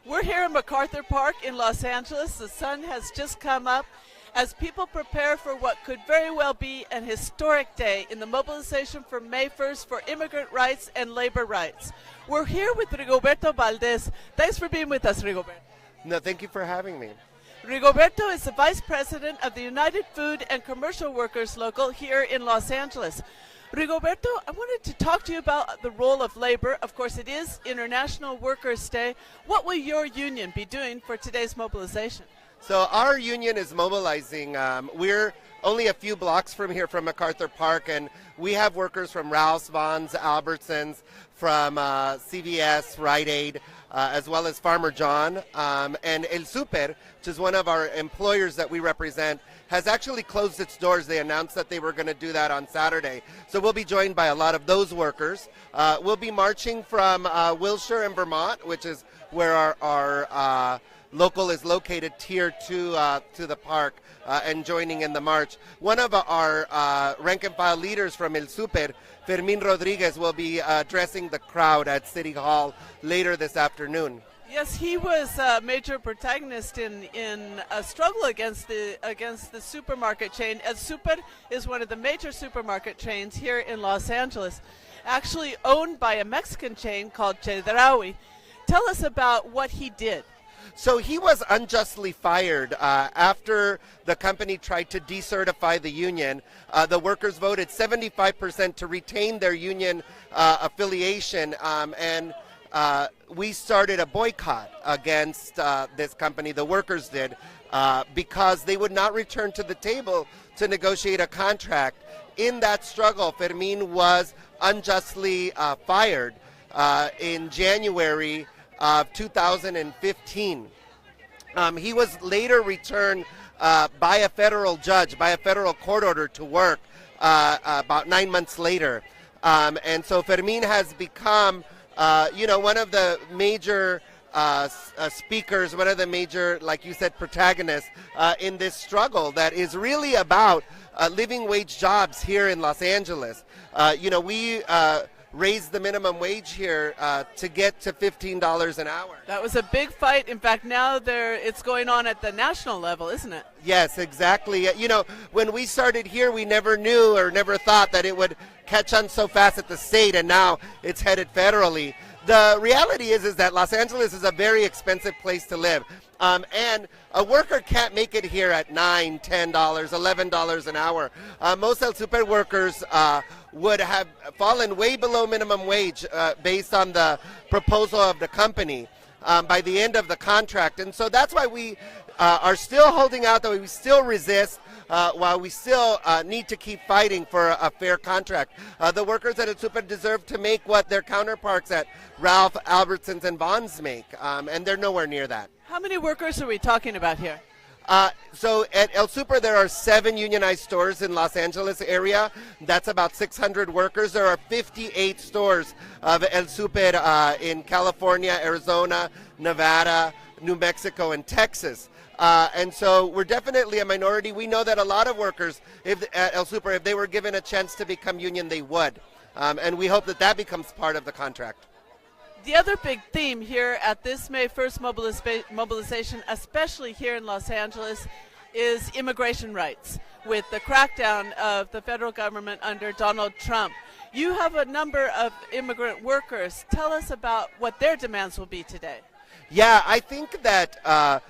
We're here in MacArthur Park in Los Angeles. The sun has just come up as people prepare for what could very well be an historic day in the mobilization for May 1st for immigrant rights and labor rights. We're here with Rigoberto Valdez. Thanks for being with us, Rigoberto. No, thank you for having me. Rigoberto is the Vice President of the United Food and Commercial Workers Local here in Los Angeles. Rigoberto, I wanted to talk to you about the role of labor. Of course, it is International Workers' Day. What will your union be doing for today's mobilization? So our union is mobilizing. We're only a few blocks from here from MacArthur Park, and we have workers from Ralph's, Vons, Albertsons, from CVS, Rite Aid, as well as Farmer John. And El Super, which is one of our employers that we represent, has actually closed its doors. They announced that they were going to do that on Saturday. So we'll be joined by a lot of those workers. We'll be marching from Wilshire and Vermont, which is where our local is located, here to the park, and joining in the march. One of our rank and file leaders from El Super, Fermin Rodriguez, will be addressing the crowd at City Hall later this afternoon. Yes, he was a major protagonist in a struggle against the supermarket chain. El Super is one of the major supermarket chains here in Los Angeles, actually owned by a Mexican chain called Chedraui. Tell us about what he did. So he was unjustly fired after the company tried to decertify the union. The workers voted 75% to retain their union affiliation, and we started a boycott against this company, the workers did, because they would not return to the table to negotiate a contract. In that struggle, Fermin was unjustly fired in January of 2015. He was later returned by a federal judge, by a federal court order, to work about 9 months later. And so Fermin has become one of the major speakers, one of the major, like you said, protagonists in this struggle that is really about living wage jobs here in Los Angeles. We raised the minimum wage here to get to $15 an hour. That was a big fight. In fact, now it's going on at the national level, isn't it? Yes, exactly. When we started here, we never knew or never thought that it would catch on so fast at the state, and now it's headed federally. The reality is that Los Angeles is a very expensive place to live. And a worker can't make it here at $9, $10, $11 an hour. Most El Super workers would have fallen way below minimum wage based on the proposal of the company by the end of the contract. And so that's why we are still holding out, that we still resist, while we still need to keep fighting for a fair contract. The workers at El Super deserve to make what their counterparts at Ralph, Albertsons, and Vons make, and they're nowhere near that. How many workers are we talking about here? So at El Super, there are 7 unionized stores in Los Angeles area. That's about 600 workers. There are 58 stores of El Super in California, Arizona, Nevada, New Mexico, and Texas. And so we're definitely a minority. We know that a lot of workers at El Super, if they were given a chance to become union, they would. And we hope that becomes part of the contract. The other big theme here at this May 1st mobilization, especially here in Los Angeles, is immigration rights with the crackdown of the federal government under Donald Trump. You have a number of immigrant workers. Tell us about what their demands will be today. Yeah, I think that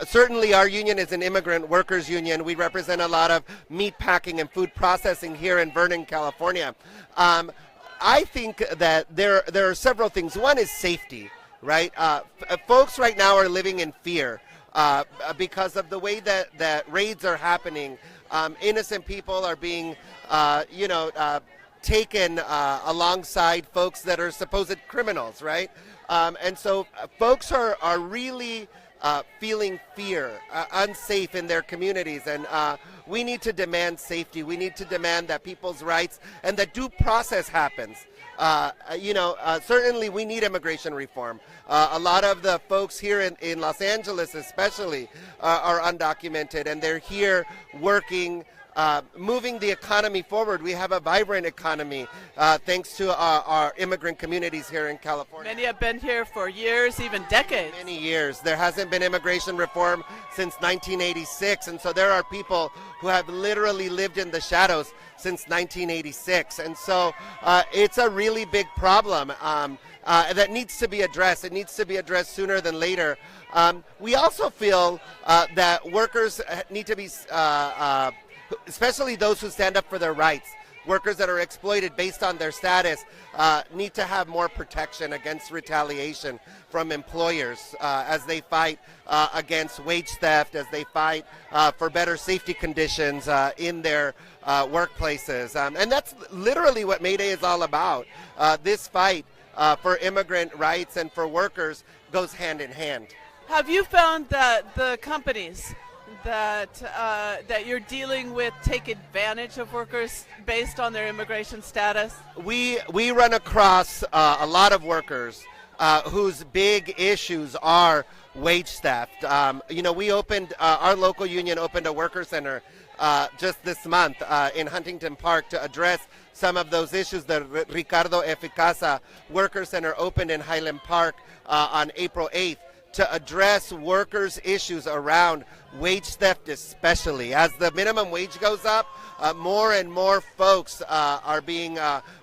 certainly our union is an immigrant workers union. We represent a lot of meat packing and food processing here in Vernon, California. I think that there are several things. One is safety, right? Folks right now are living in fear because of the way that raids are happening. Innocent people are being, taken alongside folks that are supposed criminals, right? And so folks are really feeling fear, unsafe in their communities, and we need to demand safety. We need to demand that people's rights and that due process happens. Certainly we need immigration reform. A lot of the folks here in Los Angeles especially are undocumented, and they're here working moving the economy forward. We have a vibrant economy thanks to our immigrant communities here in California. Many have been here for years, even decades. Many years. There hasn't been immigration reform since 1986, and so there are people who have literally lived in the shadows since 1986. And so it's a really big problem that needs to be addressed. It needs to be addressed sooner than later. We also feel that workers need to be, especially those who stand up for their rights, workers that are exploited based on their status, need to have more protection against retaliation from employers as they fight against wage theft, as they fight for better safety conditions in their workplaces. And that's literally what May Day is all about. This fight for immigrant rights and for workers goes hand in hand. Have you found that the companies that you're dealing with take advantage of workers based on their immigration status? We run across a lot of workers whose big issues are wage theft. We opened, our local union opened a worker center just this month in Huntington Park to address some of those issues. The Ricardo Eficasa Worker Center opened in Highland Park on April 8th to address workers' issues around wage theft, especially. As the minimum wage goes up, more and more folks are being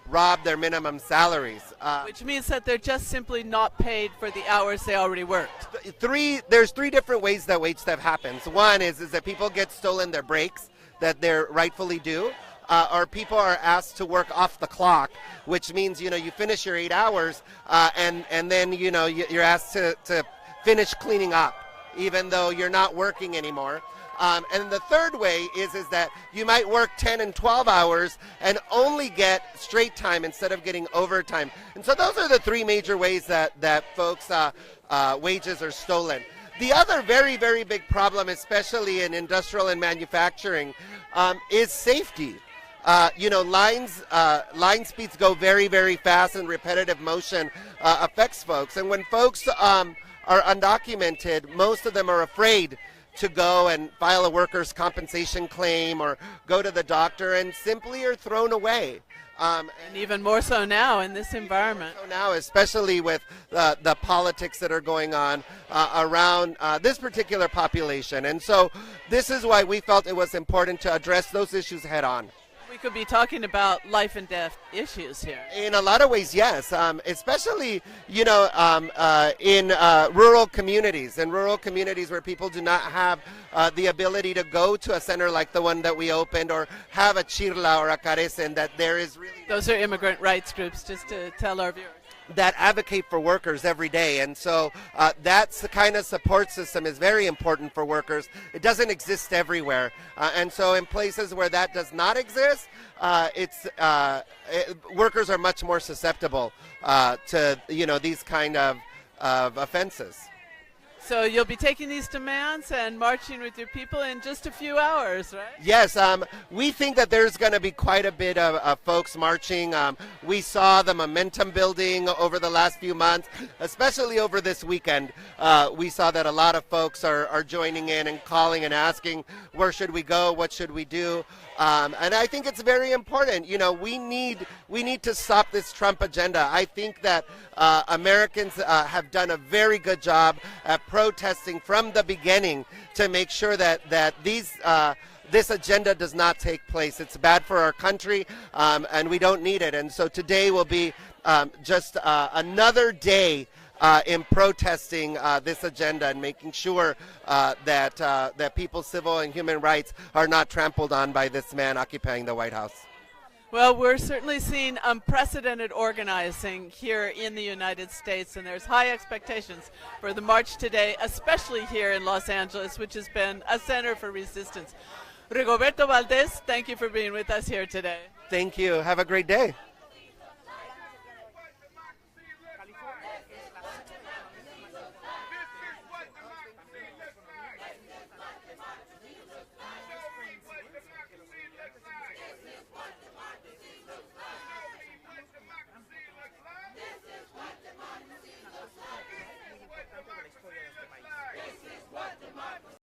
robbed their minimum salaries. Which means that they're just simply not paid for the hours they already worked. There's three different ways that wage theft happens. One is that people get stolen their breaks that they're rightfully due. Or people are asked to work off the clock, which means, you finish your 8 hours and then, you're asked to finish cleaning up, even though you're not working anymore. And the third way is that you might work 10 and 12 hours and only get straight time instead of getting overtime. And so those are the three major ways that folks' wages are stolen. The other very, very big problem, especially in industrial and manufacturing, is safety. Line speeds go very, very fast, and repetitive motion affects folks. And when folks are undocumented, most of them are afraid to go and file a workers' compensation claim or go to the doctor, and simply are thrown away. And even more so now in this environment. So now, especially with the politics that are going on around this particular population. And so this is why we felt it was important to address those issues head on. We could be talking about life and death issues here. In a lot of ways, yes. Especially, in rural communities, where people do not have the ability to go to a center like the one that we opened, or have a chirla or a carecen, that there is really... Those are immigrant rights groups, just to tell our viewers. That advocate for workers every day. And so that's the kind of support system is very important for workers. It doesn't exist everywhere. And so in places where that does not exist, workers are much more susceptible to, these kind of offenses. So you'll be taking these demands and marching with your people in just a few hours, right? Yes, we think that there's going to be quite a bit of folks marching. We saw the momentum building over the last few months, especially over this weekend. We saw that a lot of folks are joining in and calling and asking, where should we go? What should we do? And I think it's very important. We need to stop this Trump agenda. I think that Americans have done a very good job at protesting from the beginning to make sure that this agenda does not take place. It's bad for our country, and we don't need it. And so today will be just another day in protesting this agenda and making sure that people's civil and human rights are not trampled on by this man occupying the White House. Well, we're certainly seeing unprecedented organizing here in the United States, and there's high expectations for the march today, especially here in Los Angeles, which has been a center for resistance. Rigoberto Valdez, thank you for being with us here today. Thank you. Have a great day.